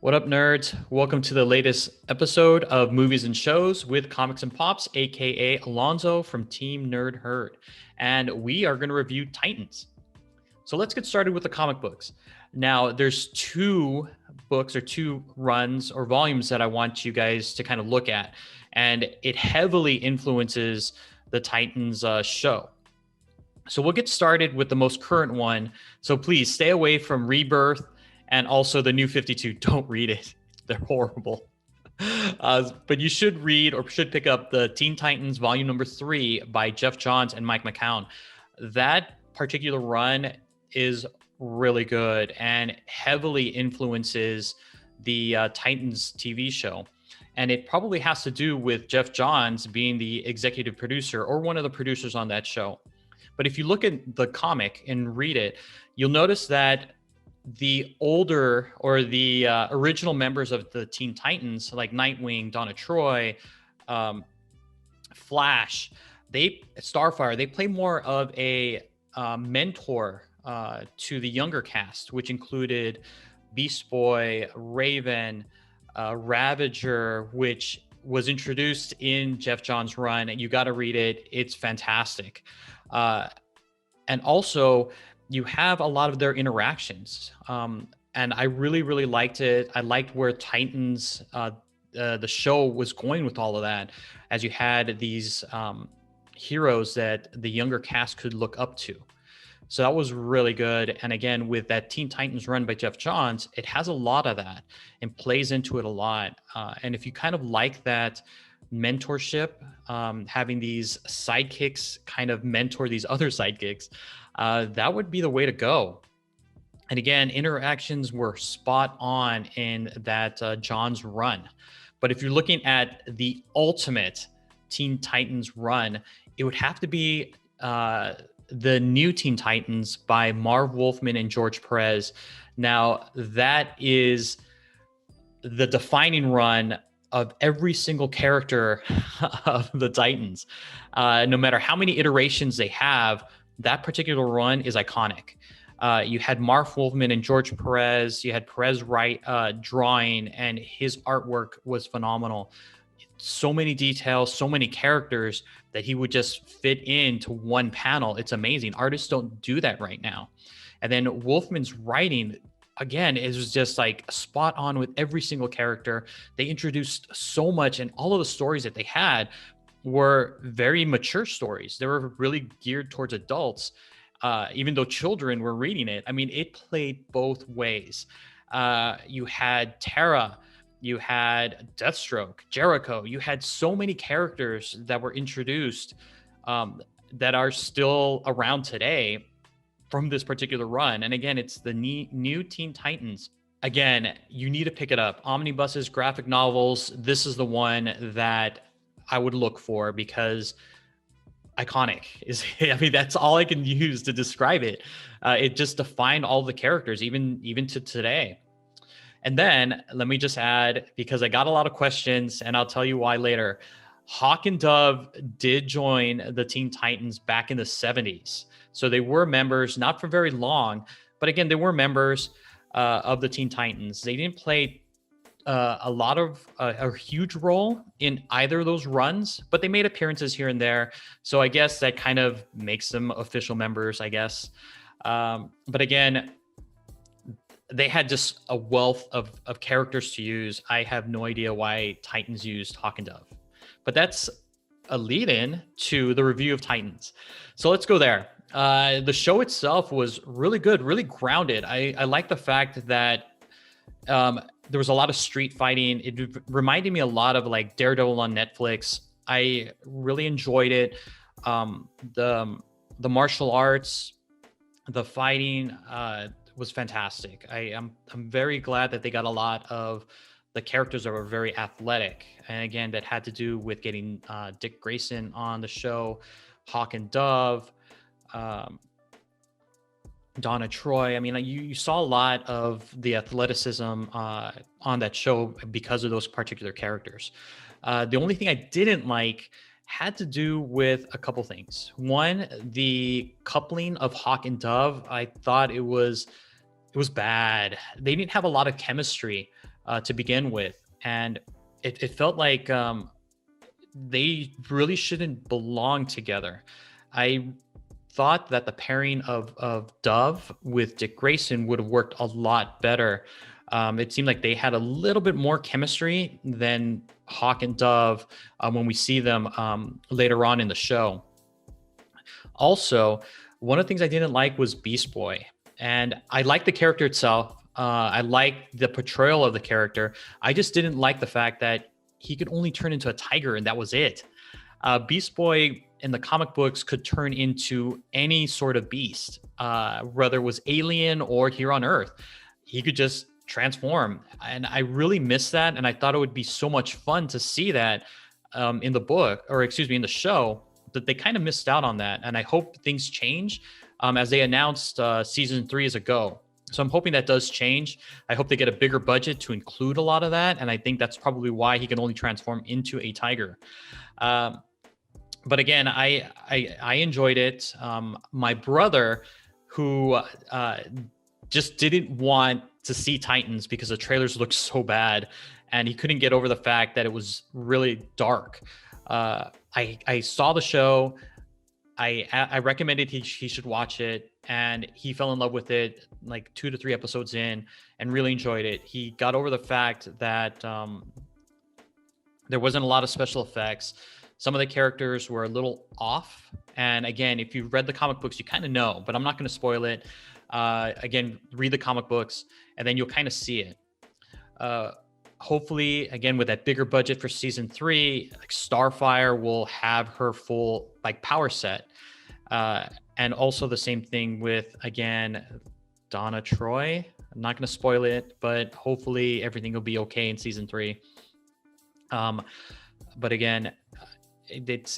What up, nerds? Welcome to the latest episode of Movies and Shows with Comics and Pops, aka Alonzo from Team Nerd Herd. And we are going to review Titans. So let's get started with the comic books. Now, there's two books or two runs or volumes that I want you guys to kind of look at. And it heavily influences the Titans show. So we'll get started with the most current one. So please stay away from Rebirth and also the New 52. Don't read it. They're horrible. But you should read or should pick up the Teen Titans Volume number 3 by Jeff Johns and Mike McCown. That particular run is really good and heavily influences the Titans TV show. And it probably has to do with Jeff Johns being the executive producer or one of the producers on that show. But if you look at the comic and read it, you'll notice that the older or the original members of the Teen Titans, like Nightwing, Donna Troy, Flash, Starfire, they play more of a mentor to the younger cast, which included Beast Boy, Raven, Ravager, which was introduced in Jeff Johns' run. You got to read it. It's fantastic. And also, you have a lot of their interactions. And I really, really liked it. I liked where Titans, the show was going with all of that, as you had these heroes that the younger cast could look up to. So that was really good. And again, with that Teen Titans run by Jeff Johns, it has a lot of that and plays into it a lot. And if you kind of like that mentorship, having these sidekicks kind of mentor these other sidekicks, that would be the way to go. And again, interactions were spot on in that Johns run. But if you're looking at the ultimate Teen Titans run, it would have to be the New Teen Titans by Marv Wolfman and George Perez. Now, that is the defining run of every single character of the Titans. No matter how many iterations they have, that particular run is iconic. You had Marv Wolfman and George Perez. You had Perez drawing, and his artwork was phenomenal. So many details, so many characters that he would just fit into one panel. It's amazing. Artists don't do that right now. And then Wolfman's writing, again, it was just like spot on with every single character. They introduced so much, and all of the stories that they had were very mature stories. They were really geared towards adults, even though children were reading it. I mean, it played both ways. You had Terra, you had Deathstroke, Jericho. You had so many characters that were introduced that are still around today from this particular run. And again, it's the new Teen Titans. Again, you need to pick it up. Omnibuses, graphic novels. This is the one that I would look for because iconic is, I mean, that's all I can use to describe it. It just defined all the characters, even to today. And then let me just add, because I got a lot of questions and I'll tell you why later. Hawk and Dove did join the Teen Titans back in the 70s. So they were members, not for very long, but again, they were members of the Teen Titans. They didn't play a huge role in either of those runs, but they made appearances here and there. So I guess that kind of makes them official members, I guess. But again, they had just a wealth of characters to use. I have no idea why Titans used Hawk and Dove, but that's a lead-in to the review of Titans. So let's go there. The show itself was really good, really grounded. I like the fact that there was a lot of street fighting. It reminded me a lot of like Daredevil on Netflix. I really enjoyed it. The martial arts, the fighting was fantastic. I'm very glad that they got a lot of the characters that were very athletic. And again, that had to do with getting Dick Grayson on the show, Hawk and Dove, Donna Troy. I mean, you saw a lot of the athleticism on that show because of those particular characters. The only thing I didn't like had to do with a couple things. One, the coupling of Hawk and Dove. I thought it was bad. They didn't have a lot of chemistry. to begin with, and it felt like they really shouldn't belong together. I thought that the pairing of Dove with Dick Grayson would have worked a lot better. It seemed like they had a little bit more chemistry than Hawk and Dove when we see them later on in the show. Also, one of the things I didn't like was Beast Boy. And I like the character itself. I like the portrayal of the character. I just didn't like the fact that he could only turn into a tiger and that was it. Beast Boy in the comic books could turn into any sort of beast, whether it was alien or here on Earth. He could just transform. And I really miss that. And I thought it would be so much fun to see that in the book, or excuse me, in the show, that they kind of missed out on that. And I hope things change as they announced season 3 is a go. So I'm hoping that does change. I hope they get a bigger budget to include a lot of that. And I think that's probably why he can only transform into a tiger. But again, I enjoyed it. My brother, who just didn't want to see Titans because the trailers looked so bad, and he couldn't get over the fact that it was really dark. I saw the show. I recommended he should watch it, and he fell in love with it like 2 to 3 episodes in and really enjoyed it. He got over the fact that there wasn't a lot of special effects. Some of the characters were a little off. And again, if you've read the comic books, you kind of know, but I'm not going to spoil it. Again, read the comic books and then you'll kind of see it. Hopefully, again, with that bigger budget for season 3, like Starfire will have her full like power set. And also the same thing with, again, Donna Troy. I'm not going to spoil it, but hopefully everything will be okay in season 3. But again,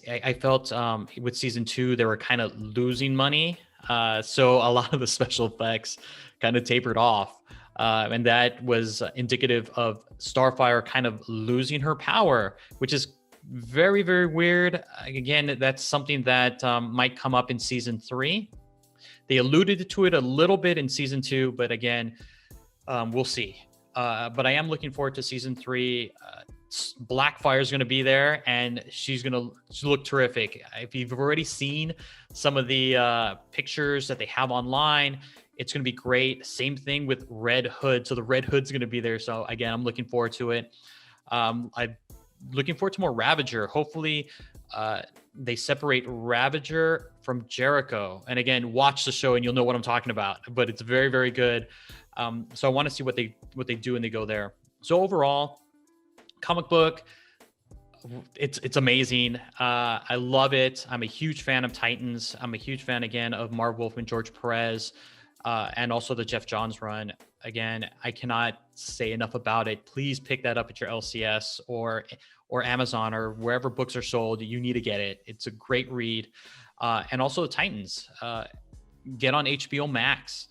I felt with season 2, they were kind of losing money. So a lot of the special effects kind of tapered off. And that was indicative of Starfire kind of losing her power, which is very, very weird. Again, that's something that might come up in season 3. They alluded to it a little bit in season 2, but again, we'll see. But I am looking forward to season 3. Blackfire is going to be there, and she's going to look terrific. If you've already seen some of the pictures that they have online, it's going to be great. Same thing with Red Hood. So the Red Hood's going to be there. So again, I'm looking forward to it. I'm looking forward to more Ravager. Hopefully they separate Ravager from Jericho. And again, watch the show and you'll know what I'm talking about. But it's very, very good. So I want to see what they do when they go there. So overall, comic book, it's amazing. I love it. I'm a huge fan of Titans. I'm a huge fan again of Marv Wolfman, George Perez, and also the Jeff Johns run. Again, I cannot say enough about it. Please pick that up at your LCS or Amazon or wherever books are sold. You need to get it. It's a great read. And also the Titans. Get on HBO Max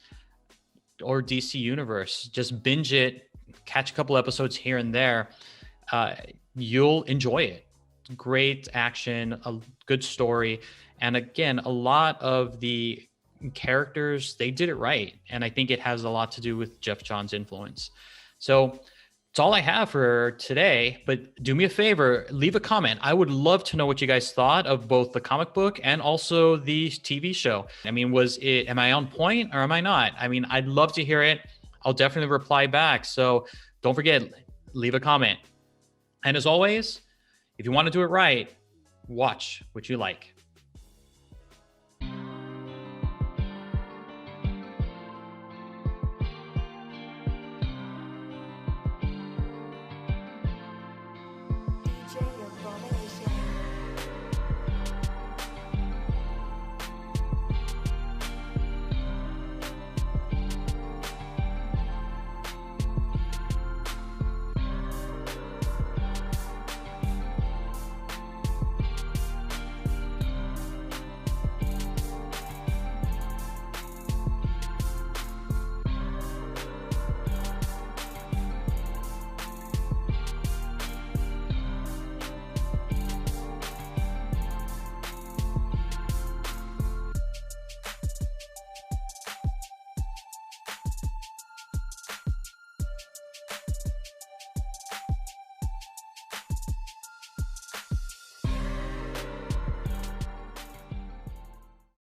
or DC Universe. Just binge it. Catch a couple episodes here and there. You'll enjoy it. Great action, a good story. And again, a lot of the characters, they did it right. And I think it has a lot to do with Jeff Johns' influence. So it's all I have for today, but do me a favor, leave a comment. I would love to know what you guys thought of both the comic book and also the TV show. I mean, am I on point or am I not? I mean, I'd love to hear it. I'll definitely reply back. So don't forget, leave a comment. And as always, if you want to do it right, watch what you like.